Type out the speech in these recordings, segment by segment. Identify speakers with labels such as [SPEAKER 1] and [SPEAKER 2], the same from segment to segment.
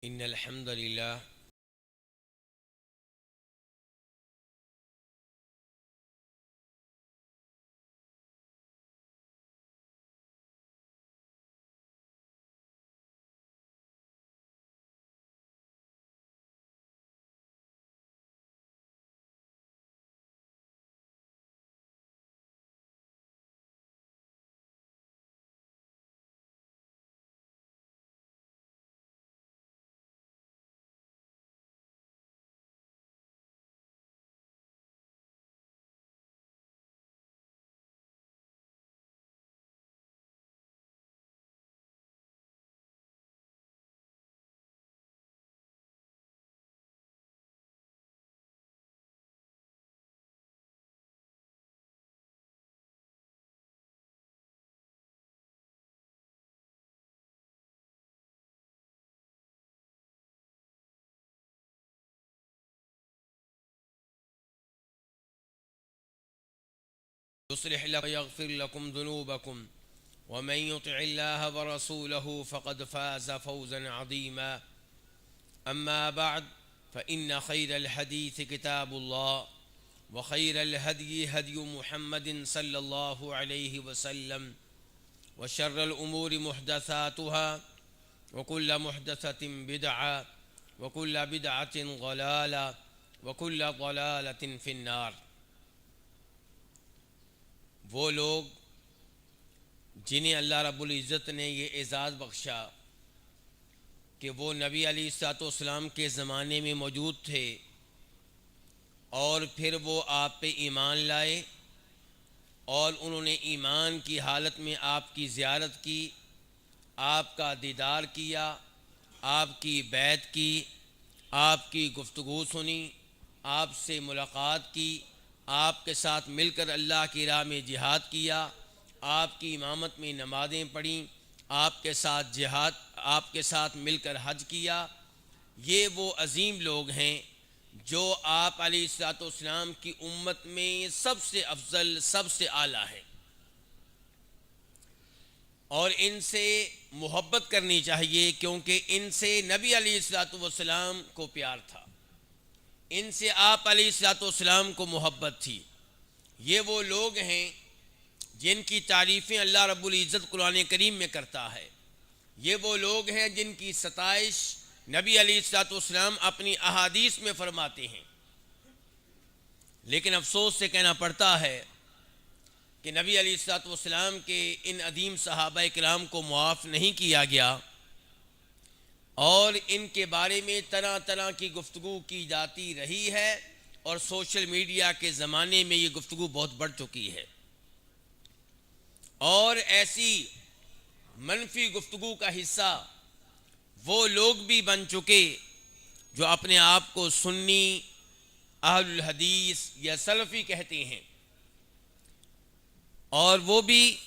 [SPEAKER 1] इन्नल हम्दुलिल्लाह युस्लिह लकुम यगफिर लकुम ज़ुनूबकुम व मन युतिइल्लाह व रसूलहु फ़क़द फ़ाज़ फ़ौज़न अज़ीमा अम्मा बअद फ़इन्न खैरल हदीस किताबुल्लाह व खैरल हदी हदी मुहम्मदिन सल्लल्लाहु अलैहि वसल्लम व शर्रल उमूरि मुहदसातुहा व कुल्लु मुहदसतिन बिदअह व कुल्लु बिदअतिन ज़लाला व कुल्लु ज़लालतिन फ़िन्नार। वो लोग जिन्हें अल्लाह रब्बुल इज़्ज़त ने ये एज़ाज़ बख्शा कि वो नबी अलैहिस्सलाम के ज़माने में मौजूद थे और फिर वो आप पे ईमान लाए और उन्होंने ईमान की हालत में आपकी ज़ियारत की, आपका दीदार किया, आपकी बैत की, आपकी गुफ्तगू सुनी, आपसे मुलाकात की, आपके साथ मिलकर अल्लाह की राह में जिहाद किया, आपकी इमामत में नमाज़ें पढ़ी, आपके साथ जिहाद, आपके साथ मिलकर हज किया। ये वो अज़ीम लोग हैं जो आप अलैहिस्सलाम की उम्मत में सबसे अफजल, सबसे आला है और इनसे मोहब्बत करनी चाहिए क्योंकि इनसे नबी अलैहिस्सलाम को प्यार था, इनसे आप अलैहिस्सलाम को मोहब्बत थी। ये वो लोग हैं जिनकी तारीफ़ें अल्लाह रब्बुल इज़्ज़त कुरान करीम में करता है। ये वो लोग हैं जिनकी सताइश नबी अलैहिस्सलाम अपनी अहादीस में फरमाते हैं। लेकिन अफसोस से कहना पड़ता है कि नबी अलैहिस्सलाम के इन अदीम सहाबा किराम को मुआफ़ नहीं किया गया और इनके बारे में तरह तरह की गुफ्तगू की जाती रही है और सोशल मीडिया के ज़माने में ये गुफ्तगू बहुत बढ़ चुकी है और ऐसी मनफी गुफ्तगू का हिस्सा वो लोग भी बन चुके जो अपने आप को सुन्नी, अहलुल हदीस या सलफ़ी कहते हैं और वो भी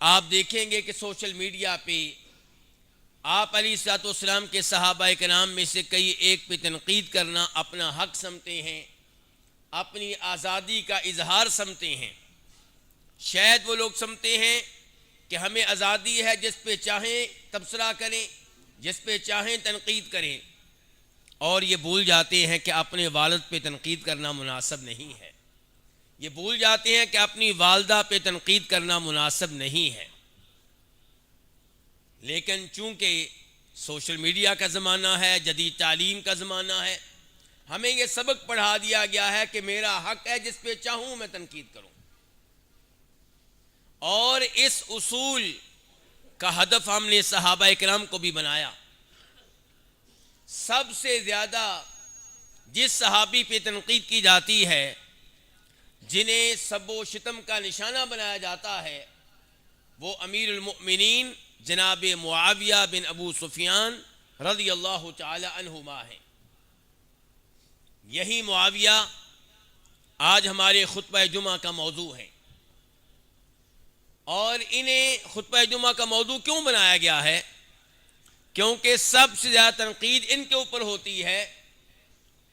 [SPEAKER 1] आप देखेंगे कि सोशल मीडिया पे आप अलैहिस्सलाम के सहाबा किराम में से कई एक पे तनकीद करना अपना हक समझते हैं, अपनी आज़ादी का इजहार समझते हैं। शायद वो लोग समझते हैं कि हमें आज़ादी है, जिस पे चाहें तबसरा करें, जिस पे चाहें तनकीद करें और ये भूल जाते हैं कि अपने वालिद पे तनकीद करना मुनासिब नहीं है। ये भूल जाते हैं कि अपनी वालदा पे तनकीद करना मुनासिब नहीं है। लेकिन चूँकि सोशल मीडिया का ज़माना है, जदीद तालीम का ज़माना है, हमें यह सबक पढ़ा दिया गया है कि मेरा हक है, जिस पे चाहूँ मैं तनकीद करूँ और इस उसूल का हदफ हमने सहाबा इकराम को भी बनाया। सबसे ज़्यादा जिस सहाबी पे तनकीद की जाती है, जिन्हें सबो शितम का निशाना बनाया जाता है, वो अमीरुल मुमिनीन जनाब मुआविया बिन अबू सुफियान रज़ियल्लाहु ताला अन्हुमा हैं। यही मुआविया आज हमारे खुतबा जुमा का मौजू है और इन्हें खुतबा जुमा का मौजू क्यों बनाया गया है? क्योंकि सबसे ज़्यादा तनकीद इनके ऊपर होती है।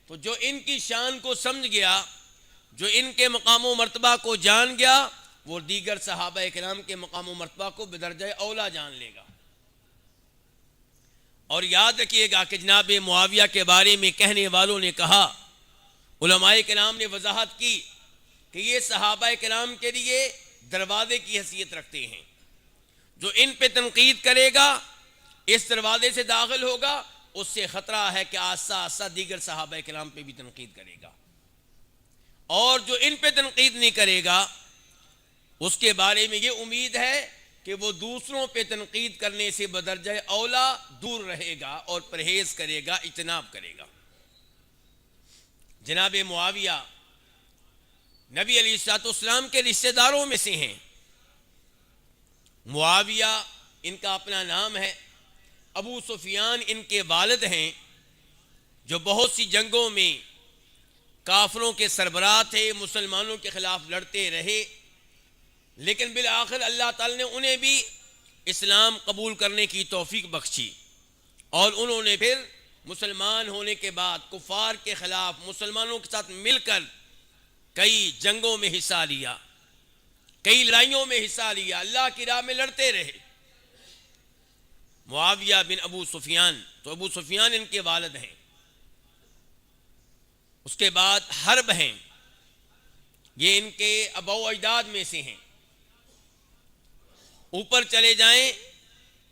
[SPEAKER 1] तो जो इनकी शान को समझ गया, जो इनके मकाम व मर्तबा को जान गया, वो दीगर सहाबा किराम के मकाम व मर्तबा को बदरजा औला जान लेगा। और याद रखिएगा कि जनाब मुआविया के बारे में कहने वालों ने कहा, उलमाए किराम ने वजाहत की कि ये सहाबा किराम के लिए दरवाजे की हैसियत रखते हैं। जो इन पे तनकीद करेगा, इस दरवाजे से दाखिल होगा, उससे ख़तरा है कि आस्ता आस्ता दीगर सहाबा किराम पे भी तनकीद करेगा। और जो इन पे तनकीद नहीं करेगा, उसके बारे में ये उम्मीद है कि वो दूसरों पे तनकीद करने से बदरजा औला दूर रहेगा और परहेज करेगा, इज्तनाब करेगा। जनाब मुआविया नबी अलैहिस्सलाम के रिश्तेदारों में से हैं। मुआविया इनका अपना नाम है। अबू सुफियान इनके वालिद हैं, जो बहुत सी जंगों में काफरों के सरबराह थे, मुसलमानों के खिलाफ लड़ते रहे, लेकिन बिल आखिर अल्लाह ताला ने उन्हें भी इस्लाम कबूल करने की तौफीक बख्शी और उन्होंने फिर मुसलमान होने के बाद कुफार के खिलाफ मुसलमानों के साथ मिलकर कई जंगों में हिस्सा लिया, कई लड़ाइयों में हिस्सा लिया, अल्लाह की राह में लड़ते रहे। मुआविया बिन अबू सुफियान, तो अबू सुफियान इनके वालिद हैं। उसके बाद हर्ब हैं, ये इनके अबौ अजदाद में से हैं। ऊपर चले जाएं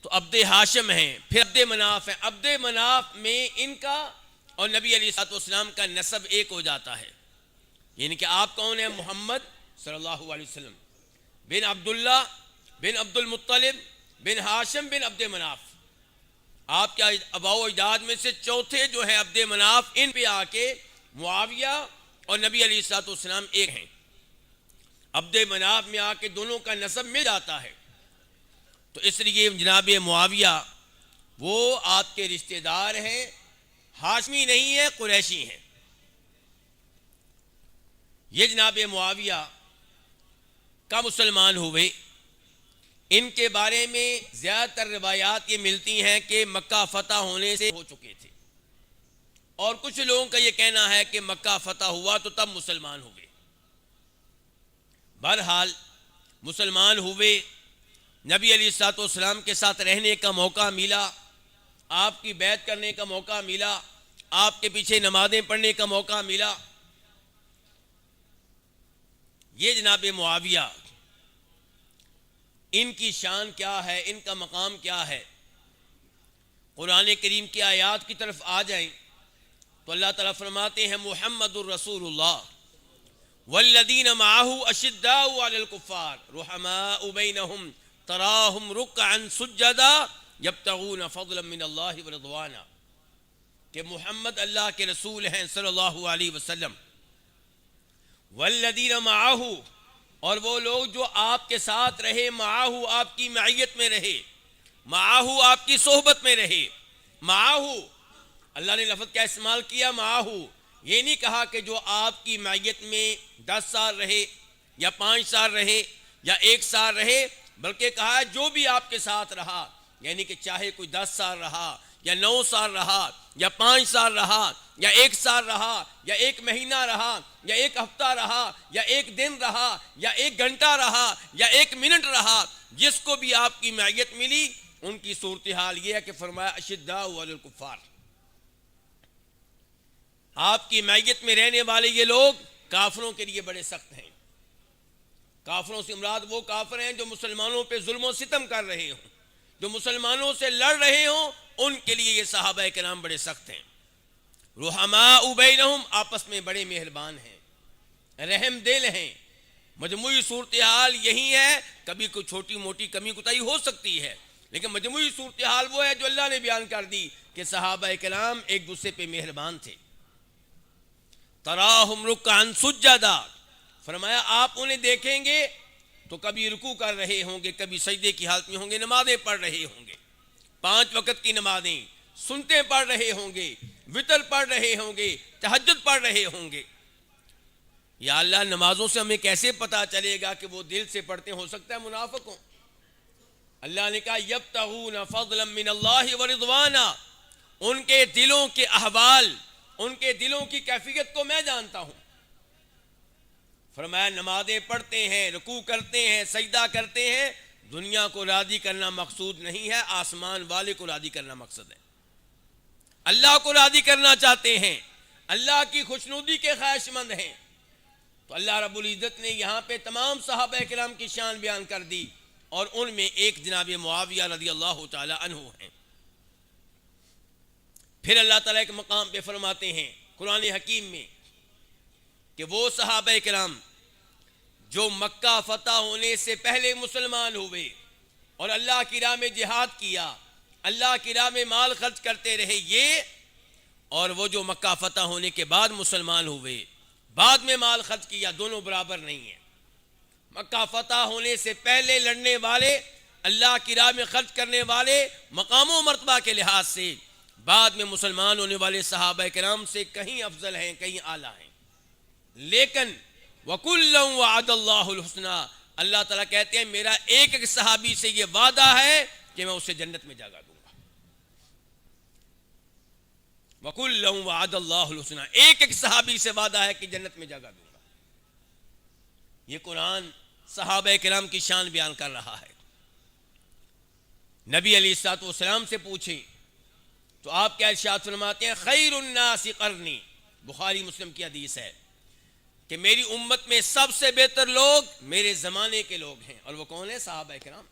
[SPEAKER 1] तो अब्दे हाशिम हैं, फिर अब्दे मनाफ हैं। अब्दे मनाफ में इनका और नबी अलैहिस्सलाम का नसब एक हो जाता है। यानी कि आप कौन हैं? मोहम्मद सल्लल्लाहु अलैहि वसल्लम बिन अब्दुल्ला बिन अब्दुल मुत्तलिब बिन हाशिम बिन अब्दे मनाफ। आपके अबाओ अजदाद में से चौथे जो है अब्दे मनाफ, इन पे आके मुआविया और नबी अलैहिस्सलाम एक हैं। अब्दे मनाफ में आके दोनों का नसब मिल जाता है। तो इसलिए जनाब मुआविया वो आपके रिश्तेदार हैं, हाशमी नहीं है, कुरैशी हैं। ये जनाब मुआविया का मुसलमान हुए, इनके बारे में ज़्यादातर रिवायात ये मिलती हैं कि मक्का फतह होने से हो चुके थे, और कुछ लोगों का ये कहना है कि मक्का फतह हुआ तो तब मुसलमान हुए। बहरहाल मुसलमान हुए, नबी अलैहिस्सलाम के साथ रहने का मौका मिला, आपकी बैत करने का मौका मिला, आपके पीछे नमाज़ें पढ़ने का मौका मिला। ये जनाब मुआविया, इनकी शान क्या है, इनका मकाम क्या है? कुरान करीम की आयात की तरफ आ जाएं तो अल्लाह ताला फरमाते हैं, मुहम्मदुर रसूलुल्लाह वल्लदीन माअहु अशिद्दाउ अलल कुफ्फार रुहमाउ बैनहुम तराहुम रुकअन सुज्जदा यब्तगून फज़लन मिनल्लाहि व रिज़वाना। कि मुहम्मद अल्लाह के रसूल हैं सल्लल्लाहु अलैहि वसल्लम। वल्लदीन माअहु, और वो लोग जो आपके साथ रहे, माअहु आपकी मईयत में रहे, माअहु आपकी सोहबत में रहे। माअहु अल्लाह ने लफ्ज़ क्या इस्तेमाल किया? माअहु। ये नहीं कहा कि जो आपकी मईयत में 10 साल रहे या 5 साल रहे या 1 साल रहे, बल्कि कहा जो भी आपके साथ रहा, यानी कि चाहे कोई 10 साल रहा या 9 साल रहा या 5 साल रहा या 1 साल रहा या 1 महीना रहा या 1 हफ्ता रहा या 1 दिन रहा या 1 घंटा रहा या 1 मिनट रहा, जिसको भी आपकी मईयत मिली, उनकी सूरत हाल यह है कि फरमाया अशिद्दाउ अलल कुफ्फार। आपकी मईयत में रहने वाले ये लोग काफिरों के लिए बड़े सख्त हैं। काफिरों से मुराद वो काफिर हैं जो मुसलमानों पे जुल्म सितम कर रहे हों, जो मुसलमानों से लड़ रहे हों, उनके लिए ये सहाबा किराम बड़े सख्त हैं। रुहमाउ बैनहुम, आपस में बड़े मेहरबान हैं, रहम दिल हैं। मजमूई सूरत हाल यही है। कभी कोई छोटी मोटी कमी कुताही हो सकती है, लेकिन मजमूई सूरत हाल वो है जो अल्लाह ने बयान कर दी कि सहाबा किराम एक दूसरे पे मेहरबान थे। तराहुम रुकअन सुज्जदा, फरमाया आप उन्हें देखेंगे तो कभी रुकू कर रहे होंगे, कभी सजदे की हालत में होंगे, नमाजें पढ़ रहे होंगे, 5 वक्त की नमाजें सुनते पढ़ रहे होंगे, वितर पढ़ रहे होंगे, तहज्जुद पढ़ रहे होंगे। या अल्लाह, नमाजों से हमें कैसे पता चलेगा कि वो दिल से पढ़ते? हो सकता है मुनाफिक हो। अल्लाह ने कहा यब्तगून फज़लन मिनल्लाहि व रिज़वाना, उनके दिलों के अहवाल, उनके दिलों की कैफियत को मैं जानता हूं। फरमाया नमाजें पढ़ते हैं, रुकू करते हैं, सजदा करते हैं, दुनिया को राजी करना मकसूद नहीं है, आसमान वाले को राजी करना मकसद है। अल्लाह को राज़ी करना चाहते हैं, अल्लाह की खुशनुदी के ख्वाहिशमंद हैं, तो अल्लाह रब्बुल इज़्ज़त ने यहाँ पे तमाम सहाबा किराम की शान बयान कर दी और उनमें एक जनाब मुआविया रज़ियल्लाहु ताला अन्हु हैं। फिर अल्लाह ताला एक मकाम पे फरमाते हैं कुरान हकीम में कि वो सहाबा किराम जो मक्का फतह होने से पहले मुसलमान हुए और अल्लाह की राह में जिहाद किया, अल्लाह की राह में माल खर्च करते रहे, ये और वो जो मक्का फतह होने के बाद मुसलमान हुए, बाद में माल खर्च किया, दोनों बराबर नहीं है। मक्का फतह होने से पहले लड़ने वाले, अल्लाह की राह में खर्च करने वाले मकाम व मर्तबा के लिहाज से बाद में मुसलमान होने वाले सहाबा किराम से कहीं अफजल हैं, कहीं आला हैं। लेकिन वकुल्लम वअदल्लाहुल हुस्ना, अल्लाह ताला कहते हैं मेरा एक एक सहाबी से ये वादा है कि मैं उसे जन्नत में जगह दूंगा। वकुल्लम वअदल्लाहुल हुस्ना, एक एक सहाबी से वादा है कि जन्नत में जगह दूंगा। ये कुरान सहाबा किराम की शान बयान कर रहा है। नबी अलैहिस्सलातु वस्सलाम से पूछे तो आप क्या इरशाद फरमाते हैं, खैरुन नासी करनी, बुखारी मुस्लिम की हदीस है कि मेरी उम्मत में सबसे बेहतर लोग मेरे ज़माने के लोग हैं, और वो कौन है, सहाबा किराम।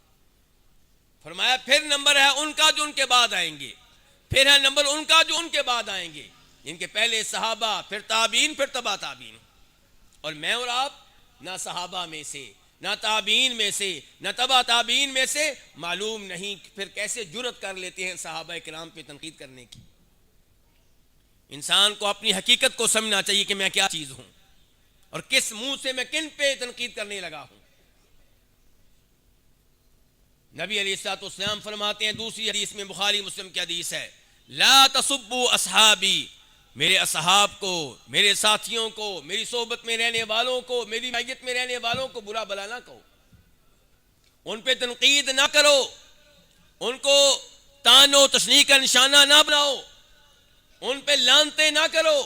[SPEAKER 1] फरमाया फिर नंबर है उनका जो उनके बाद आएंगे, फिर है नंबर उनका जो उनके बाद आएंगे, इनके पहले सहाबा, फिर ताबीन, फिर तबा ताबीन। और मैं और आप ना सहाबा में से, ना ताबीन में से, ना तबा ताबीन में से, मालूम नहीं फिर कैसे जुर्रत कर लेते हैं सहाबा किराम पे तनकीद करने की। इंसान को अपनी हकीकत को समझना चाहिए कि मैं क्या चीज़ हूँ और किस मुंह से मैं किन पे तनकीद करने लगा हूं। नबी अलैहिस्सलातु वस्सलाम फरमाते हैं दूसरी हदीस में, बुखारी मुस्लिम की हदीस है, ला तसुब्बु असहाबी, मेरे असहाब को, मेरे साथियों को, मेरी सोबत में रहने वालों को, मेरी मैयत में रहने वालों को बुरा भला ना कहो, उन पे तनकीद ना करो, उनको तानो तशनी का निशाना ना बनाओ, उन पे लानते ना करो।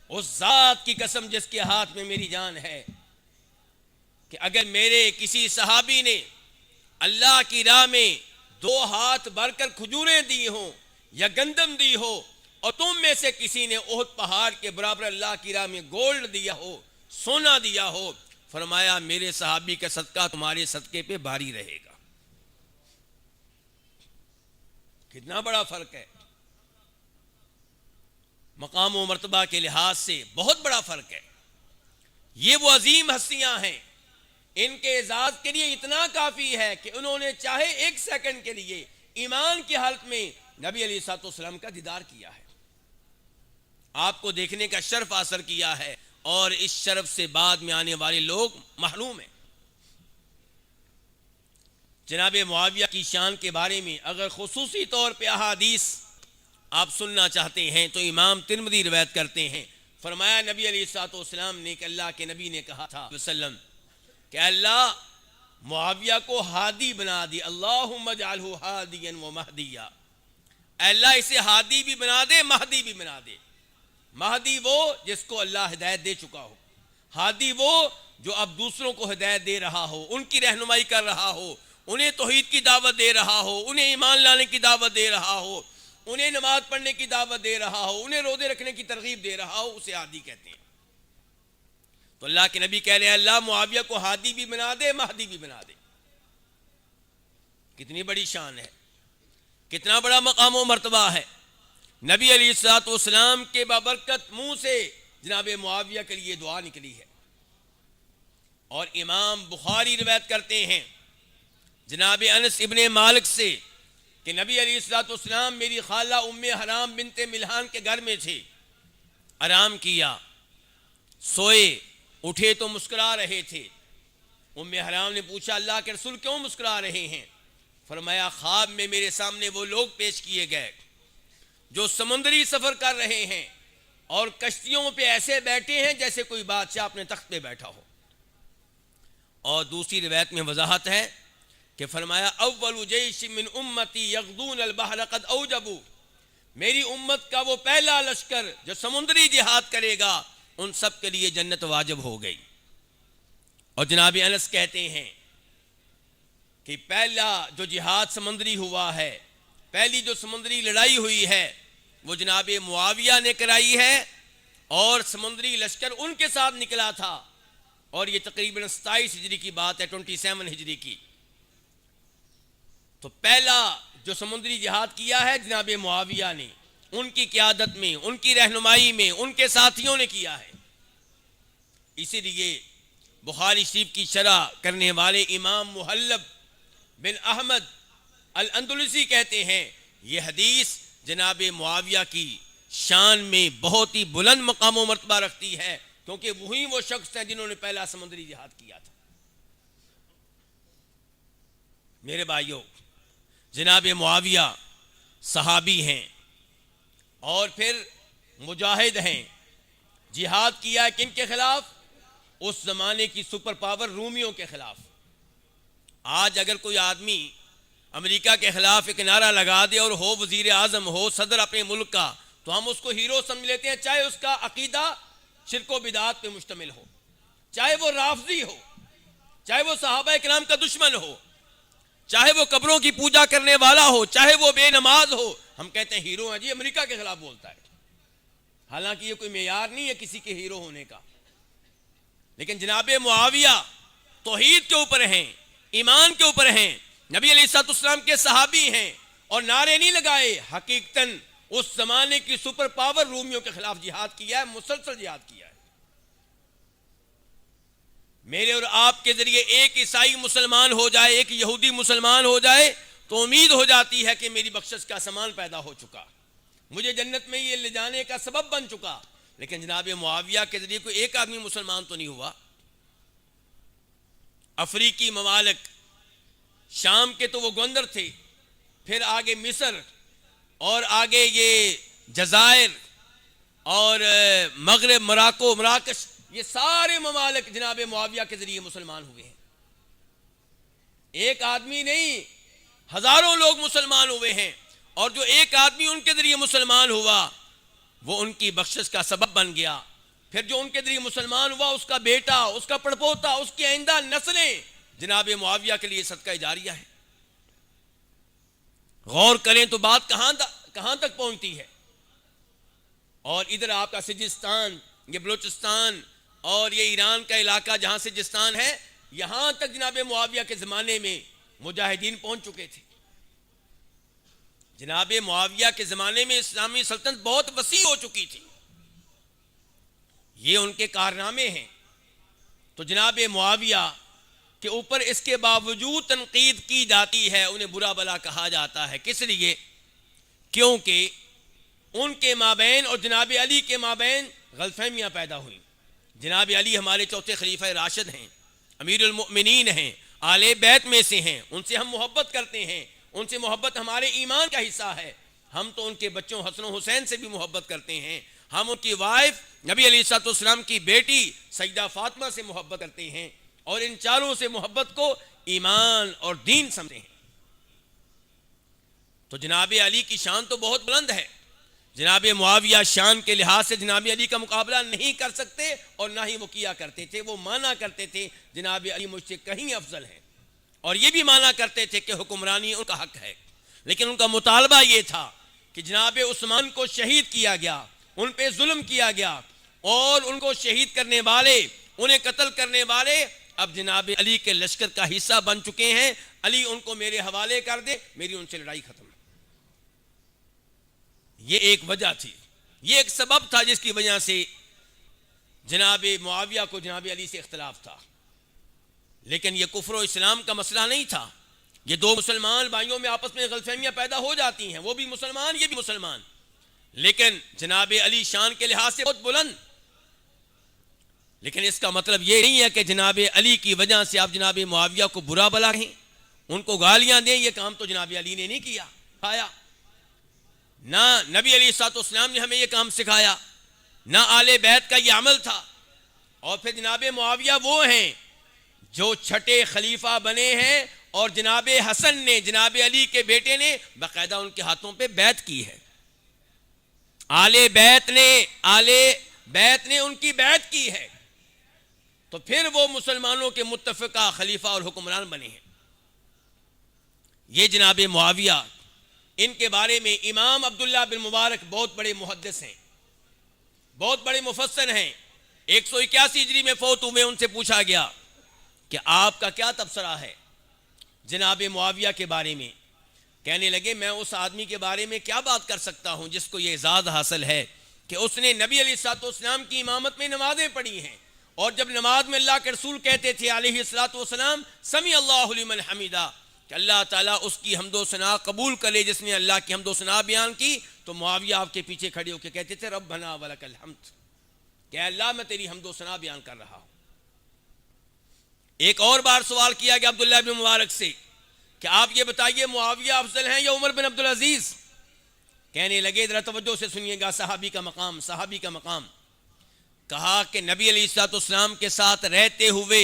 [SPEAKER 1] उस जात की कसम जिसके हाथ में मेरी जान है कि अगर मेरे किसी सहाबी ने अल्लाह की राह में 2 हाथ भरकर खजूरें दी हों या गंदम दी हो और तुम में से किसी ने ओहद पहाड़ के बराबर अल्लाह की राह में गोल्ड दिया हो, सोना दिया हो, फरमाया मेरे सहाबी का सदका तुम्हारे सदके पे भारी रहेगा। कितना बड़ा फर्क है, मकाम व मर्तबा के लिहाज से बहुत बड़ा फर्क है। ये वो अजीम हस्तियां हैं, इनके एजाज के लिए इतना काफी है कि उन्होंने चाहे 1 सेकंड के लिए ईमान की हालत में नबी अलैहिस्सलातु वस्सलाम का दीदार किया है, आपको देखने का शर्फ हासिल किया है, और इस शर्फ से बाद में आने वाले लोग महरूम हैं। जनाब मुआविया की शान के बारे में अगर खुसूसी तौर पर अहादीस आप सुनना चाहते हैं तो इमाम तिरमिज़ी रिवायत करते हैं, फरमाया नबी अलैहिस्सलातु वस्सलाम ने कि अल्लाह के नबी ने कहा था वसल्लम कि अल्लाह मुआविया को हादी बना दी, अल्लाहुम्मा जअलहु हादियन व महदिया, अल्लाह इसे हादी भी बना दे, महदी भी बना दे। महदी वो जिसको अल्लाह हिदायत दे चुका हो, हादी वो जो अब दूसरों को हिदायत दे रहा हो, उनकी रहनुमाई कर रहा हो, उन्हें तौहीद की दावत दे रहा हो, उन्हें ईमान लाने की दावत दे रहा हो, उन्हें नमाज पढ़ने की दावत दे रहा हो, उन्हें रोजे रखने की तरगीब दे रहा हो, उसे हादी कहते हैं। तो अल्लाह के नबी कह रहे हैं अल्लाह मुआविया को हादी भी बना दे, महदी भी बना दे। कितनी बड़ी शान है, कितना बड़ा मकाम व मर्तबा है। नबी अलैहिस्सलातु वस्सलाम के बाबरकत मुंह से जनाब मुआविया के लिए दुआ निकली है। और इमाम बुखारी रिवायत करते हैं जनाब अनस इब्ने मालिक से कि नबी अलैहिस्सलातु वस्सलाम मेरी खाला उम्मे हराम बिनते मिल्हान के घर में थे, आराम किया, सोए, उठे तो मुस्कुरा रहे थे। उम्मे हराम ने पूछा अल्लाह के रसूल क्यों मुस्कुरा रहे हैं? फरमाया ख्वाब में मेरे सामने वो लोग पेश किए गए जो समुद्री सफर कर रहे हैं और कश्तियों पे ऐसे बैठे हैं जैसे कोई बादशाह अपने तख्त पे बैठा हो। और दूसरी रिवायत में वजाहत है कि फरमाया अव्वलु जैश मिन उम्मती यग़दून अल-बहर क़द औजबू, मेरी उम्मत का वो पहला लश्कर जो समुद्री जिहाद करेगा उन सब के लिए जन्नत वाजिब हो गई। और जनाब अनस कहते हैं कि पहला जो जिहाद समुद्री हुआ है, पहली जो समुद्री लड़ाई हुई है वो जनाब मुआविया ने कराई है और समुद्री लश्कर उनके साथ निकला था। और ये तकरीबन 27 हिजरी की बात है, 27 हिजरी की। तो पहला जो समुद्री जिहाद किया है जनाब मुआविया ने, उनकी क़यादत में, उनकी रहनुमाई में, उनके साथियों ने किया है। इसीलिए बुखारी शरीफ की शरह करने वाले इमाम मुहल्लब बिन अहमद अल अंदलुसी कहते हैं ये हदीस जनाब मुआविया की शान में बहुत ही बुलंद मकाम व मर्तबा रखती है, क्योंकि वही वो शख्स हैं जिन्होंने पहला समुद्री जिहाद किया था। मेरे भाइयों, जनाब मुआविया सहाबी हैं और फिर मुजाहिद हैं। जिहाद किया किन के खिलाफ? उस जमाने की सुपर पावर रूमियों के खिलाफ। आज अगर कोई आदमी अमेरिका के खिलाफ एक नारा लगा दे और हो वजीर आजम, हो सदर अपने मुल्क का, तो हम उसको हीरो समझ लेते हैं, चाहे उसका अकीदा शिरको बिदात पे मुश्तमिल हो, चाहे वो राफजी हो, चाहे वो सहाबा किराम का दुश्मन हो, चाहे वो कब्रों की पूजा करने वाला हो, चाहे वो बेनमाज हो। हम कहते हैं हीरो है जी, अमेरिका के खिलाफ बोलता है। हालांकि ये कोई मेयार नहीं है किसी के हीरो होने का। लेकिन जनाब मुआविया तौहीद के ऊपर हैं, ईमान के ऊपर हैं, नबी अलैहिस्सलाम के सहाबी हैं और नारे नहीं लगाए। हकीकतन उस जमाने की सुपर पावर रूमियों के खिलाफ जिहाद किया है, मुसलसल जिहाद किया है। मेरे और आपके जरिए एक ईसाई मुसलमान हो जाए, एक यहूदी मुसलमान हो जाए, तो उम्मीद हो जाती है कि मेरी बख्शिश का सामान पैदा हो चुका, मुझे जन्नत में ये ले जाने का सबब बन चुका। लेकिन जनाब मुआविया के जरिए कोई एक आदमी मुसलमान तो नहीं हुआ। अफ्रीकी ममालिक, शाम के तो वो गवर्नर थे, फिर आगे मिस्र और आगे ये जजायर और मगरब, मोरक्को, मराकश, ये सारे ममालिक जनाब मुआविया के जरिए मुसलमान हुए हैं। एक आदमी नहीं, हजारों लोग मुसलमान हुए हैं। और जो एक आदमी उनके जरिए मुसलमान हुआ वो उनकी बख्शिश का सबब बन गया। फिर जो उनके जरिए मुसलमान हुआ उसका बेटा, उसका पड़पोता, उसकी आइंदा नस्लें जनाब मुआविया के लिए सदका जारिया है। गौर करें तो बात कहां तक पहुंचती है। और इधर आपका सिजिस्तान, ये बलूचिस्तान और ये ईरान का इलाका जहां सिजिस्तान है, यहां तक जनाब मुआविया के जमाने में मुजाहिदीन पहुंच चुके थे। जनाब मुआविया के ज़माने में इस्लामी सल्तनत बहुत वसी हो चुकी थी। ये उनके कारनामे हैं। तो जनाब मुआविया के ऊपर इसके बावजूद तनकीद की जाती है, उन्हें बुरा भला कहा जाता है। किस लिए? क्योंकि उनके माबैन और जनाब अली के माबैन गलतफहमियाँ पैदा हुई। जनाब अली हमारे चौथे खलीफा राशिद हैं, अमीरुल मोमिनीन हैं, आले बैत में से हैं, उनसे हम मोहब्बत करते हैं, उनसे मोहब्बत हमारे ईमान का हिस्सा है। हम तो उनके बच्चों हसन हुसैन से भी मोहब्बत करते हैं। हम उनकी वाइफ नबी अलैहिस्सलाम की बेटी सैयदा फातिमा से मोहब्बत करते हैं और इन चारों से मोहब्बत को ईमान और दीन समझते हैं। तो जनाब अली की शान तो बहुत बुलंद है। जनाब मुआविया शान के लिहाज से जनाब अली का मुकाबला नहीं कर सकते और ना ही वो किया करते थे। वो माना करते थे जनाब अली मुझसे कहीं अफजल हैं और ये भी माना करते थे कि हुक्मरानी उनका हक है। लेकिन उनका मुतालबा ये था कि जनाब उस्मान को शहीद किया गया, उन पे जुल्म किया गया और उनको शहीद करने वाले, उन्हें कत्ल करने वाले अब जनाब अली के लश्कर का हिस्सा बन चुके हैं। अली उनको मेरे हवाले कर दे, मेरी उनसे लड़ाई खत्म। ये एक वजह थी, ये एक सबब था जिसकी वजह से जनाब मुआविया को जनाब अली से इख्तिलाफ था। लेकिन यह कुफ्र इस्लाम का मसला नहीं था। ये दो मुसलमान भाइयों में आपस में गलतफहमियां पैदा हो जाती हैं, वो भी मुसलमान, ये भी मुसलमान। लेकिन जनाब अली शान के लिहाज से बहुत बुलंद। लेकिन इसका मतलब ये नहीं है कि जनाब अली की वजह से आप जनाब मुआविया को बुरा भला कहें, उनको गालियां दें। ये काम तो जनाब अली ने नहीं किया, खाया ना नबी अलैहिस्सलाम ने हमें यह काम सिखाया, ना आले बैत का यह अमल था। और फिर जनाब मुआविया वो हैं जो छठे खलीफा बने हैं और जनाब हसन ने, जनाब अली के बेटे ने बाकायदा उनके हाथों पे बैत की है। आले बैत ने उनकी बैत की है। तो फिर वो मुसलमानों के मुत्तफिका खलीफा और हुक्मरान बने हैं। ये जनाब मुआविया इनके बारे में इमाम अब्दुल्ला बिन मुबारक बहुत बड़े मुहद्दिस हैं, बहुत बड़े मुफस्सिर हैं, 181 हिजरी में फौत हुए। उनसे पूछा गया कि आपका क्या तबसरा है जनाब मुआविया के बारे में। कहने लगे मैं उस आदमी के बारे में क्या बात कर सकता हूँ जिसको ये एजाज़ हासिल है कि उसने नबी अलैहिस्सलाम की इमामत में नमाजें पढ़ी हैं, और जब नमाज में अल्लाह के रसूल कहते थे अलैहिस्सलाम समी अल्लाहु लिमन हमीदा, कि अल्लाह ताला उसकी हम्दो सना कबूल करे जिसने अल्लाह की हम्दो सना बयान की, तो मुआविया आपके पीछे खड़े होकर कहते थे रब्बना वलकल हम्द, कि अल्लाह मैं तेरी हम्दो सना बयान कर रहा हूँ। एक और बार सवाल किया गया अब्दुल्ला बिन मुबारक से कि आप ये बताइए मुआविया अफजल हैं या उमर बिन अब्दुल अजीज। कहने लगे जरा तवज्जो से सुनिएगा, सहाबी का मकाम, सहाबी का मकाम। कहा कि नबी अलैहिस्सलाम के साथ रहते हुए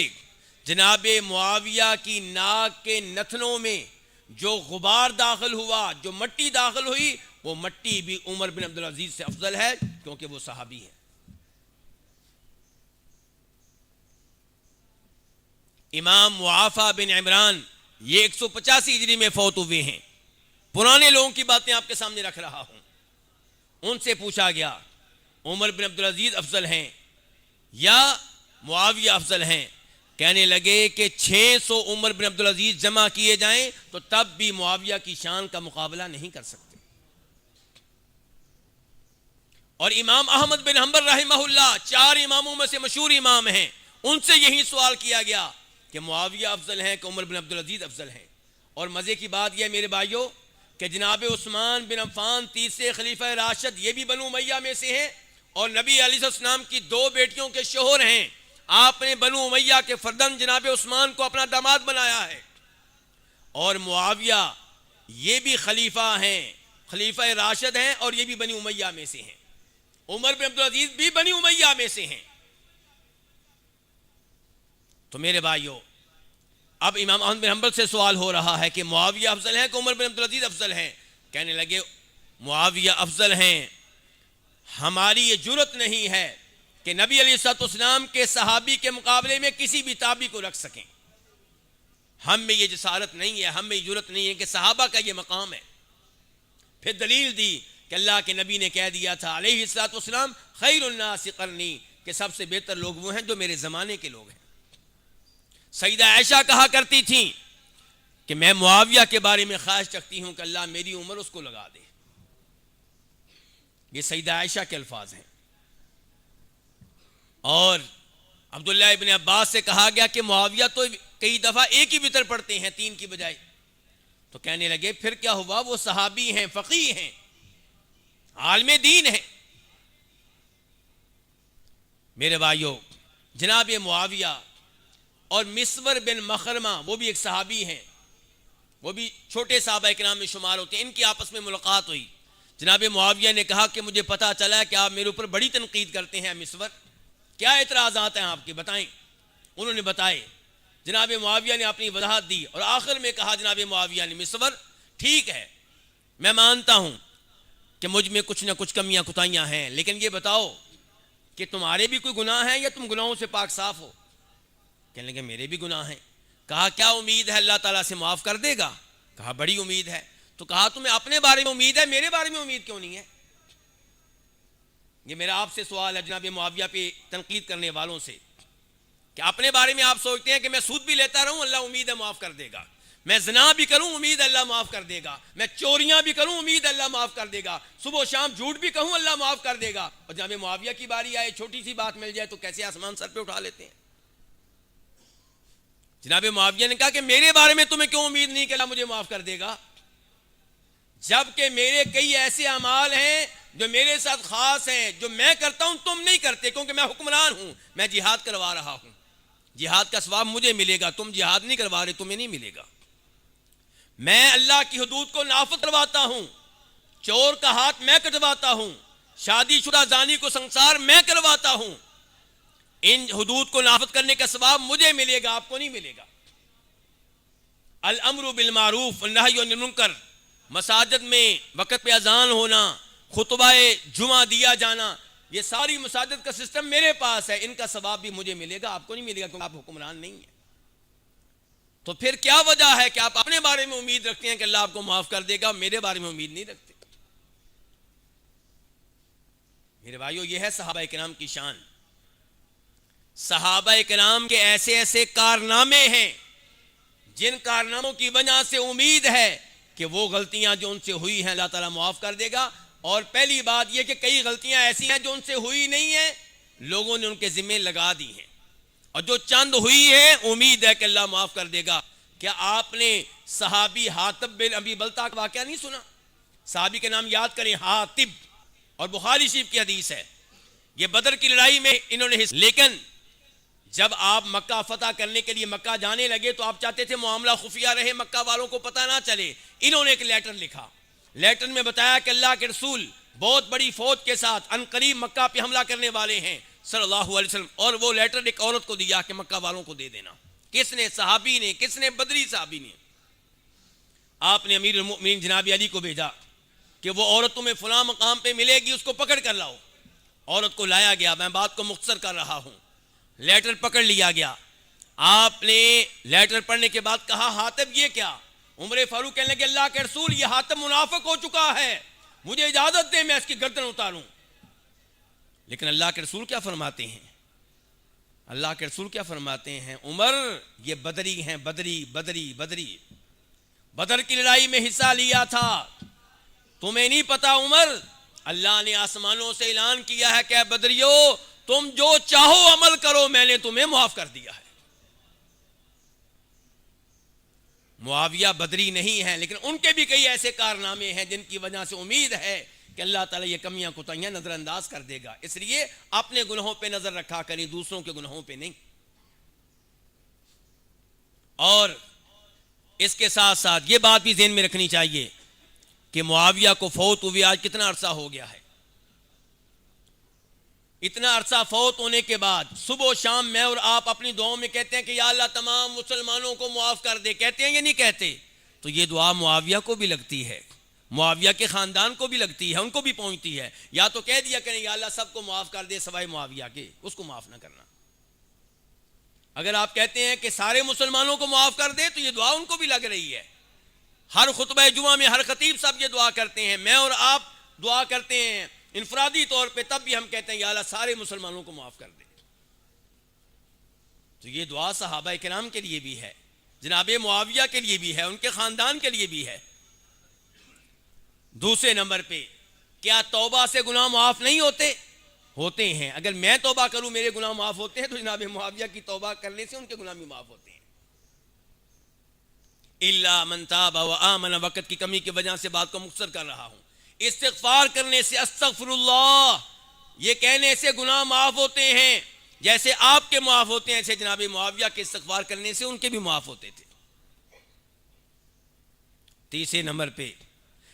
[SPEAKER 1] जनाब मुआविया की नाक के नथनों में जो गुबार दाखिल हुआ, जो मट्टी दाखिल हुई, वो मट्टी भी उमर बिन अब्दुल अजीज से अफजल है, क्योंकि वो सहाबी है। इमाम मुआफा बिन इमरान ये 185 हिजरी में फौत हुए हैं। पुराने लोगों की बातें आपके सामने रख रहा हूं। उनसे पूछा गया उमर बिन अब्दुल अजीज अफजल हैं या मुआविया अफजल हैं। कहने लगे कि 600 उमर बिन अब्दुल अजीज जमा किए जाएं तो तब भी मुआविया की शान का मुकाबला नहीं कर सकते। और इमाम अहमद बिन हंबल रहमहुल्लाह 4 इमामों में से मशहूर इमाम हैं, उनसे यही सवाल किया गया कि मुआविया अफजल हैं कि उमर बिन अब्दुल अजीज अफजल हैं। और मजे की बात यह मेरे भाइयों कि जनाब उस्मान बिन अफ़्फ़ान तीसरे खलीफा राशिद ये भी बनु उमैया में से हैं, और नबी अलैहिस्सलाम की 2 बेटियों के शोहर हैं। आपने बनु उमैया के फर्जंद जनाब उस्मान को अपना दामाद बनाया है। और मुआविया ये भी खलीफा हैं, खलीफा राशिद हैं, और ये भी बनी उमैया में से हैं। उमर बिन अब्दुल अजीज भी बनी उमैया में से हैं। तो मेरे भाइयों अब इमाम अहमद बिन हंबल से सवाल हो रहा है कि मुआविया अफजल हैं कि उमर बिन अब्दुल अजीज अफजल हैं। कहने लगे मुआविया अफजल हैं। हमारी ये जुर्रत नहीं है कि नबी अलैहिस्सलाम के सहाबी के मुकाबले में किसी भी ताबी को रख सकें। हम में ये जसारत नहीं है, हम में ये जुर्रत नहीं है कि सहाबा का ये मकाम है। फिर दलील दी कि अल्लाह के नबी ने कह दिया था अलैहिस्सलाम खैरुन्नासि क़र्नी, कि सबसे बेहतर लोग वो हैं जो मेरे ज़माने के लोग हैं। सईदा आयशा कहा करती थी कि मैं मुआविया के बारे में ख्वाहिश रखती हूं कि अल्लाह मेरी उम्र उसको लगा दे। ये सईदा आयशा के अल्फाज हैं। और अब्दुल्ला इब्न अब्बास से कहा गया कि मुआविया तो कई दफा एक ही वितर पढ़ते हैं 3 की बजाय। तो कहने लगे फिर क्या हुआ, वो सहाबी हैं, फकीह हैं, आलिम दीन हैं। मेरे भाइयों जनाब मुआविया और मिस्वर बिन मखरमा वो भी एक सहाबी हैं, वो भी छोटे सहाबा के नाम में शुमार होते हैं। इनकी आपस में मुलाकात हुई। जनाब मुआविया ने कहा कि मुझे पता चला कि आप मेरे ऊपर बड़ी तनकीद करते हैं मिस्वर, क्या एतराज़ात हैं आपके, बताएं। उन्होंने बताए। जनाब मुआविया ने अपनी वजाहत दी और आखिर में कहा जनाब मुआविया ने मिस्वर ठीक है, मैं मानता हूं कि मुझ में कुछ ना कुछ कमियां कुताइयां हैं, लेकिन ये बताओ कि तुम्हारे भी कोई गुनाह हैं या तुम गुनाहों से पाक साफ हो। कहने लगे मेरे भी गुनाह हैं। कहा क्या उम्मीद है अल्लाह ताला से माफ़ कर देगा? कहा बड़ी उम्मीद है। तो कहा तुम्हें अपने बारे में उम्मीद है, मेरे बारे में उम्मीद क्यों नहीं है? ये मेरा आपसे सवाल है जनाब मुआविया पे तनकीद करने वालों से, कि अपने बारे में आप सोचते हैं कि मैं सूद भी लेता रहूं अल्लाह उम्मीद है माफ़ कर देगा, मैं ज़िना भी करूं उम्मीद अल्लाह माफ़ कर देगा, मैं चोरियां भी करूं उम्मीद अल्लाह माफ़ कर देगा, सुबह शाम झूठ भी कहूं अल्लाह माफ़ कर देगा। और जनाब मुआविया की बारी आए, छोटी सी बात मिल जाए तो कैसे आसमान सर पे उठा लेते हैं। जनाब मुआविया ने कहा कि मेरे बारे में तुम्हें क्यों उम्मीद नहीं कि अल्लाह मुझे माफ़ कर देगा, जबकि मेरे कई ऐसे अमाल हैं जो मेरे साथ खास हैं, जो मैं करता हूं तुम नहीं करते, क्योंकि मैं हुक्मरान हूं, मैं जिहाद करवा रहा हूं, जिहाद का सवाब मुझे मिलेगा, तुम जिहाद नहीं करवा रहे, तुम्हें नहीं मिलेगा। मैं अल्लाह की हुदूद को नाफिज करवाता हूं, चोर का हाथ मैं कटवाता हूं, शादीशुदा जानी को संसार मैं करवाता हूं, इन हुदूद को नाफिज करने का सवाब मुझे मिलेगा, आपको नहीं मिलेगा। अल अम्रु बिल मारूफ नही अनिल मुनकर, मसाजिद में वक़्त पे अजान होना, खुतबाए जुमा दिया जाना, ये सारी मसाजिद का सिस्टम मेरे पास है, इनका सवाब भी मुझे मिलेगा, आपको नहीं मिलेगा, क्योंकि आप हुक्मरान नहीं है। तो फिर क्या वजह है कि आप अपने बारे में उम्मीद रखते हैं कि अल्लाह आपको माफ कर देगा, मेरे बारे में उम्मीद नहीं रखते? मेरे भाइयों, यह है सहाबा किराम की शान। सहाबा किराम के ऐसे ऐसे कारनामे हैं जिन कारनामों की वजह से उम्मीद है कि वो गलतियां जो उनसे हुई हैं अल्लाह ताला माफ कर देगा। और पहली बात यह कि कई गलतियां ऐसी हैं जो उनसे हुई नहीं है, लोगों ने उनके जिम्मे लगा दी हैं, और जो चंद हुई है उम्मीद है कि अल्लाह माफ कर देगा। क्या आपने सहाबी हातिब बिन अबी बलता का वाकया नहीं सुना? सहाबी के नाम याद करें, हातिब, और बुखारी शरीफ की हदीस है। ये बदर की लड़ाई में इन्होंने लेकिन जब आप मक्का फतह करने के लिए मक्का जाने लगे तो आप चाहते थे मामला खुफिया रहे, मक्का वालों को पता ना चले। इन्होंने एक लेटर लिखा, लेटर में बताया कि अल्लाह के रसूल बहुत बड़ी फौज के साथ अनकरीब मक्का पे हमला करने वाले हैं सल्लल्लाहु अलैहि वसल्लम, और वो लेटर एक औरत को दिया कि मक्का वालों को दे देना। किसने? सहाबी ने। किसने? बदरी सहाबी ने। आपने अमीरुल मोमिनीन जनाब अली को भेजा कि वो औरत तुम्हें फलां मकाम पे मिलेगी, उसको पकड़ कर लाओ। औरत को लाया गया। मैं बात को मुख्तसर कर रहा हूं। लेटर पकड़ लिया गया। आपने लेटर पढ़ने के बाद कहा, हातिब ये क्या? उमर फारूक कहने लगे, अल्लाह के रसूल ये हातिब मुनाफिक हो चुका है, मुझे इजाजत दे मैं इसकी गर्दन उतारूं। लेकिन अल्लाह के रसूल क्या फरमाते हैं? अल्लाह के रसूल क्या फरमाते हैं? उमर ये बदरी हैं, बदरी बदरी बदरी, बदर की लड़ाई में हिस्सा लिया था, तुम्हें नहीं पता उमर? अल्लाह ने आसमानों से ऐलान किया है कि बदरियो तुम जो चाहो अमल करो, मैंने तुम्हें माफ कर दिया है। मुआविया बदरी नहीं है, लेकिन उनके भी कई ऐसे कारनामे हैं जिनकी वजह से उम्मीद है कि अल्लाह ताला ये कमियां कुताहियां नजरअंदाज कर देगा। इसलिए अपने गुनाहों पे नजर रखा करें, दूसरों के गुनाहों पे नहीं। और इसके साथ साथ ये बात भी ज़हन में रखनी चाहिए कि मुआविया को फौत हुए आज कितना अरसा हो गया है। इतना अरसा फौत होने के बाद सुबह शाम मैं और आप अपनी दुआओं में कहते हैं कि या अल्लाह तमाम मुसलमानों को मुआफ कर दे, कहते हैं या नहीं कहते? तो ये दुआ मुआविया को भी लगती है, मुआविया के खानदान को भी लगती है, उनको भी पहुंचती है। या तो कह दिया करें या अल्लाह सबको माफ कर दे सिवाय मुआविया के, उसको माफ ना करना। अगर आप कहते हैं कि सारे मुसलमानों को माफ कर दे तो ये दुआ उनको भी लग रही है। हर खुतबा जुमा में हर खतीब साहब ये दुआ करते हैं, मैं और आप दुआ करते हैं इनफरादी तौर पे, तब भी हम कहते हैं या अल्लाह सारे मुसलमानों को माफ कर दे। तो ये दुआ सहाबा किराम के लिए भी है, जनाब मुआविया के लिए भी है, उनके खानदान के लिए भी है। दूसरे नंबर पे, क्या तौबा से गुनाह माफ नहीं होते? होते हैं। अगर मैं तौबा करूं मेरे गुनाह माफ होते हैं, तो जनाब मुआविया की तौबा करने से उनके गुनाह भी माफ होते हैं। इल्ला मन ताबा व आमन, वक्त की कमी की वजह से बात को मुख्तसर कर रहा हूं। इस्तिग़फ़ार करने से, अस्तग़फ़िरुल्लाह ये कहने से गुनाह माफ होते हैं, जैसे आपके माफ होते हैं, ऐसे जनाब मुआविया के इस्तिग़फ़ार करने से उनके भी माफ होते थे। तीसरे नंबर पे,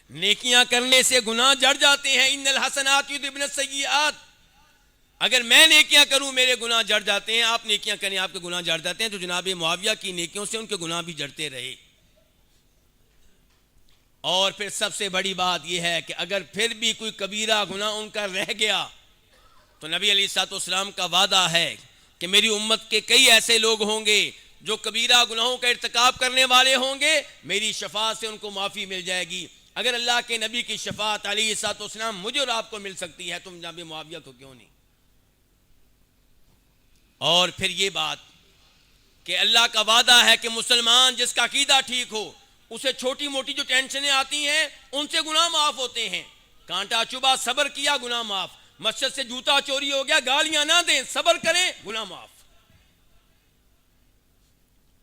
[SPEAKER 1] नेकियां करने से गुनाह जड़ जाते हैं। इन्नल हसनात युज़हिबन सय्यिआत, अगर मैं नेकियां करूं मेरे गुनाह जड़ जाते हैं, आप नेकियां करें आपके गुनाह जड़ जाते हैं। तो जनाब मुआविया की नेकियों से उनके गुनाह भी जड़ते रहे। और फिर सबसे बड़ी बात यह है कि अगर फिर भी कोई कबीरा गुनाह उनका रह गया तो नबी अलैहिस्सलाम का वादा है कि मेरी उम्मत के कई ऐसे लोग होंगे जो कबीरा गुनाहों का इर्तिकाब करने वाले होंगे, मेरी शफाअत से उनको माफ़ी मिल जाएगी। अगर अल्लाह के नबी की शफाअत अलैहिस्सलाम मुझे और आपको मिल सकती है, तुम जनाब मुआविया को क्यों नहीं? और फिर ये बात कि अल्लाह का वादा है कि मुसलमान जिसका अकीदा ठीक हो, उसे छोटी मोटी जो टेंशनें आती हैं उनसे गुनाह माफ होते हैं। कांटा चुबा, सबर किया, गुनाह माफ। मस्जिद से जूता चोरी हो गया, गालियां ना दें, सबर करें, गुनाह माफ।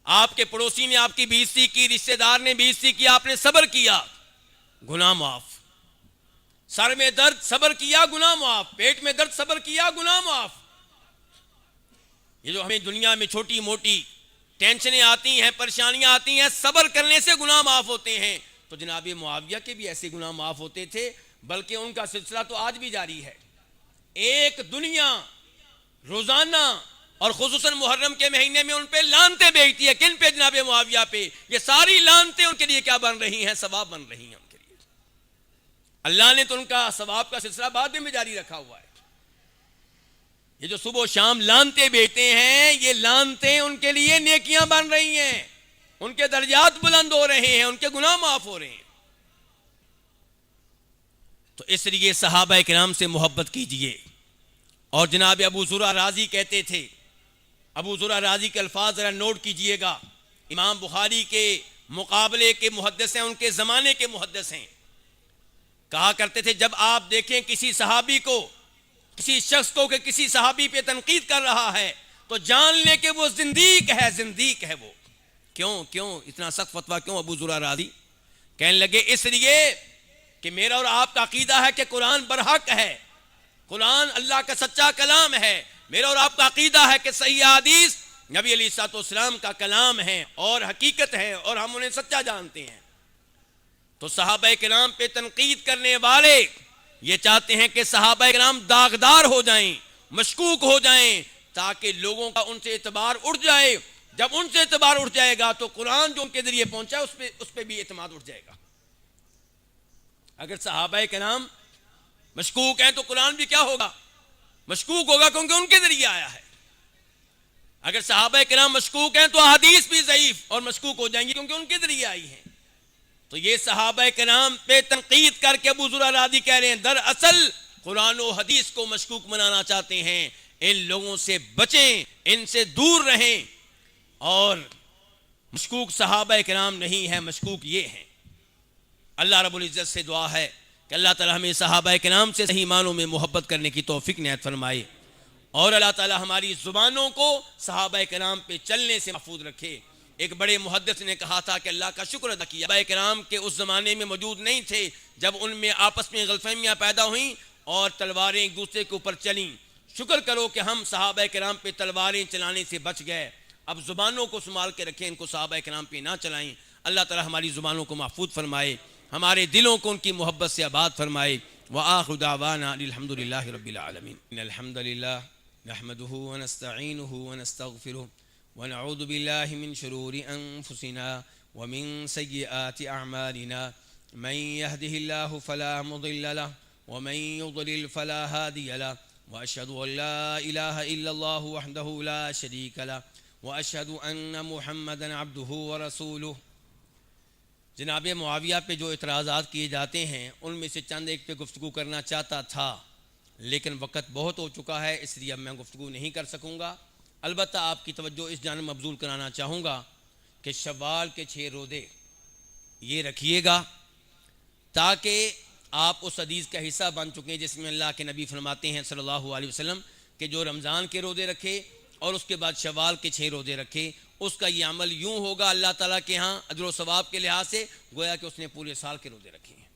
[SPEAKER 1] आपके पड़ोसी ने आपकी बेइज्जती की, रिश्तेदार ने बेइज्जती की, आपने सबर किया, गुनाह माफ। सर में दर्द, सबर किया, गुनाह माफ। पेट में दर्द, सबर किया, गुनाह माफ। ये जो हमें दुनिया में छोटी मोटी टेंशनें आती हैं, परेशानियां आती हैं, सबर करने से गुनाह माफ होते हैं। तो जनाब मुआविया के भी ऐसे गुनाह माफ होते थे, बल्कि उनका सिलसिला तो आज भी जारी है। एक दुनिया रोजाना और खुसूसन मुहर्रम के महीने में उन पे लानते भेजती है। किन पे? जनाब मुआविया पे। ये सारी लानते उनके लिए क्या बन रही हैं? सवाब बन रही हैं उनके लिए। अल्लाह ने तो उनका सवाब का सिलसिला बाद में जारी रखा हुआ है। ये जो सुबह शाम लानते बेचते हैं, ये लानते उनके लिए नेकियां बन रही हैं, उनके दर्जात बुलंद हो रहे हैं, उनके गुनाह माफ हो रहे हैं। तो इसलिए सहाबा किराम से मोहब्बत कीजिए। और जनाब अबू ज़ुरा राजी कहते थे, अबू ज़ुरा राजी के अल्फाज ज़रा नोट कीजिएगा, इमाम बुखारी के मुकाबले के मुहद्दिस हैं, उनके ज़माने के मुहद्दिस हैं। कहा करते थे जब आप देखें किसी सहाबी को, किसी शख्स को कि किसी सहाबी पे तनकीद कर रहा है तो जान ले कि वो जिंदीक है, जिंदीक है वो। क्यों क्यों इतना सख्त फतवा क्यों अबू ज़ुरा राजी? कहने लगे इसलिए कि मेरा और आपका अकीदा है कि कुरान बरहक है, कुरान अल्लाह का सच्चा कलाम है। मेरा और आपका अकीदा है कि सही हदीस नबी अलैहिस्सलाम का कलाम है और हकीकत है और हम उन्हें सच्चा जानते हैं। तो सहाबा किराम पे तनकीद करने वाले ये चाहते हैं कि सहाबा किराम दागदार हो जाएं, मशकूक हो जाएं, ताकि लोगों का उनसे एतबार उठ जाए। जब उनसे एतबार उठ जाएगा तो कुरान जो उनके जरिए पहुंचा उस पर भी एतमाद उठ जाएगा। अगर सहाबा किराम मशकूक हैं तो कुरान भी क्या होगा? मशकूक होगा, क्योंकि उनके जरिए आया है। अगर सहाबा किराम मशकूक हैं तो हदीस भी ज़ईफ और मशकूक हो जाएंगी, क्योंकि उनके जरिए आई है। तो ये सहाबा किराम पे तनकीद करके अबू ज़ुरा राज़ी कह रहे हैं दरअसल कुरान और हदीस को मशकूक बनाना चाहते हैं। इन लोगों से बचें, इनसे दूर रहें। और मशकूक सहाबा किराम नहीं है, मशकूक ये हैं। अल्लाह रब्बुल इज़्ज़त से दुआ है कि अल्लाह ताला हमें सहाबा किराम से सही मानों में मोहब्बत करने की तौफीक इनायत फरमाए और अल्लाह ताला हमारी ज़ुबानों को सहाबा किराम पे चलने से महफूज रखे। एक बड़े मुहद्दिस ने कहा था कि अल्लाह का शुक्र अदा किया, सहाबा किराम के उस ज़माने में मौजूद नहीं थे जब उनमें आपस में गलतफहमियाँ पैदा हुई और तलवारें एक दूसरे के ऊपर चलीं। शुक्र करो कि हम सहाबा किराम पे तलवारें चलाने से बच गए। अब ज़ुबानों को संभाल के रखें, इनको सहाबा किराम पे ना चलाएं। अल्लाह ताला हमारी ज़ुबानों को महफूज फरमाए, हमारे दिलों को उनकी मोहब्बत से आबाद फरमाए। व आखिरु दावाना अल्हम्दुलिल्लाहि रब्बिल आलमीन। इन्नल हम्दुलिल्लाह नहमदुहु व नस्तईनुहु व नस्तगफिरुहु व नऊज़ु बिल्लाहि मिन शुरूरि अनफुसिना व मिन सय्यिआति अअमालिना मन यहदिहिल्लाहु फला मुदिल्ल लहु व मन युद्लिल फला हादिय लहु व अशहदु अन ला इलाहा इल्लल्लाहु वहदहु ला शरीक लहु व अशहदु अन्न मुहम्मदन अब्दुहु व रसूलुहु। जनाब मुआविया पे जो इतराज़ात किए जाते हैं उनमें से चंद एक पे गुफ्तगू करना चाहता था, लेकिन वक़्त बहुत हो चुका है, इसलिए अब मैं गुफ्तगू नहीं कर सकूँगा। अलबत्ता आपकी तवज्जो इस जानब मबजूल कराना चाहूँगा कि शव्वाल के 6 रोज़े ये रखिएगा ताकि आप उस हदीस का हिस्सा बन चुके हैं जिसमें अल्लाह के नबी फरमाते हैं सल्लल्लाहु अलैहि वसल्लम कि जो रमज़ान के रोज़े रखे और उसके बाद शव्वाल के 6 रोज़े रखे, उसका ये अमल यूँ होगा अल्लाह ताला के यहाँ अजर व सवाब के लिहाज से गोया कि उसने पूरे साल के रोज़े रखे हैं।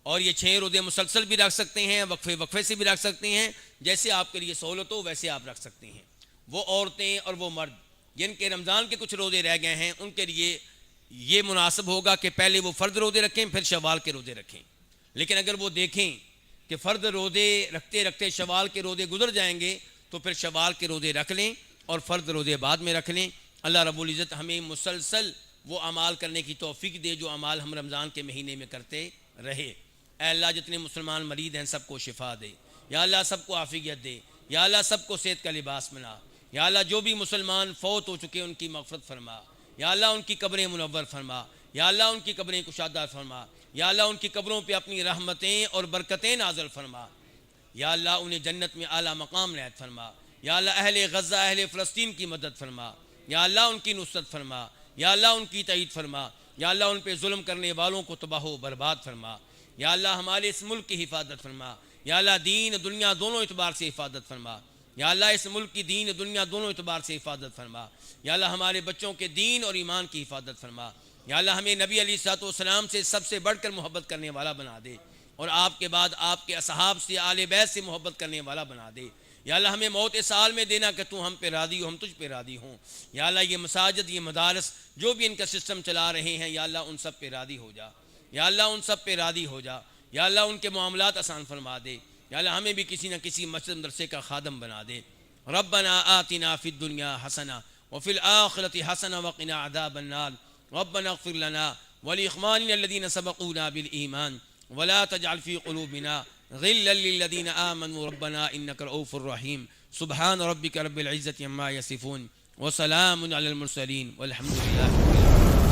[SPEAKER 1] और ये 6 रोज़े मुसलसल भी रख सकते हैं, वक्फे वक्फे से भी रख सकते हैं, जैसे आपके लिए सहूलत हो वैसे आप रख सकते हैं। वो औरतें और वो मर्द जिनके रमज़ान के कुछ रोज़े रह गए हैं उनके लिए ये मुनासिब होगा कि पहले वो फ़र्द रोज़े रखें फिर शव्वाल के रोज़े रखें। लेकिन अगर वो देखें कि फ़र्द रोज़े रखते रखते शव्वाल के रोज़े गुजर जाएंगे तो फिर शव्वाल के रोज़े रख लें और फ़र्द रोज़े बाद में रख लें। अल्लाह रब्बुल इज़्ज़त हमें मुसलसल वो अमाल करने की तौफीक दे जो अमाल हम रमज़ान के महीने में करते रहे। ऐ अल्लाह जितने मुसलमान मरीद हैं सबको शिफा दे, या अल्लाह सबको आफियत दे, या अल्लाह सबको सेहत का लिबास बना, या अल्लाह जो भी मुसलमान फ़ौत हो चुके उनकी मग़फ़िरत फरमा, या अल्लाह उनकी कब्रें मुनव्वर फरमा, या अल्लाह उनकी कब्रें कुशादा फरमा, या अल्लाह उनकी कब्रों पर अपनी रहमतें और बरकतें नाज़िल फरमा, या अल्लाह उन्हें जन्नत में आला मकाम नैत फरमा, या अल्लाह अहले गज़ा अहले फ़लस्तीन की मदद फरमा, या अल्लाह उनकी नुसरत फरमा, या अल्लाह उनकी तईद फरमा, या अल्लाह उन पर जुल्म करने वालों को तबाह बर्बाद फरमा, या अल्लाह हमारे इस मुल्क की हिफाजत फरमा, या अल्लाह दीन दुनिया दोनों एतबार से हिफाजत फरमा, या अल्लाह इस मुल्क की दीन दुनिया दोनों एतबार से हिफाजत फरमा, या अल्लाह हमारे बच्चों के दीन और ईमान की हिफाजत फरमा, या अल्लाह हमें नबी अलैहिस्सलाम से सबसे बढ़कर मोहब्बत करने वाला बना दे और आपके बाद आपके असहाब से आले बैत से मोहब्बत करने वाला बना दे। या अल्लाह हमें मौत साल में देना कि तू हम पे राज़ी हो, हम तुझ पे राज़ी हों। या अल्लाह ये मसाजिद ये मदारस जो भी इनका सिस्टम चला रहे हैं या अल्लाह उन सब पे राज़ी हो जा, या अल्लाह उन सब पे राज़ी हो जा, या अल्लाह उनके मामलात आसान फरमा दे, या अल्लाह हमें भी किसी न किसी मस्जिद मदरसे का खादम बना दे। रब्बना आतिना फिद दुनिया हसना व फिल आखिरति हसना व क़िना अज़ाबन नार रब्बना इग़फिर लना व लिइख़वानिना अल्लज़ीना सबक़ूना बिल ईमान व ला तजअल फ़ी क़ुलूबिना ग़िल्लन लिल्लज़ीना आमनू रब्बना इन्नका रऊफ़ुर रहीम। सुब्हान रब्बिका रब्बिल इज़्ज़ति अम्मा यसिफ़ून वसलामुन अलल मुरसलीन वल्हम्दुलिल्लाहि रब्बिल आलमीन।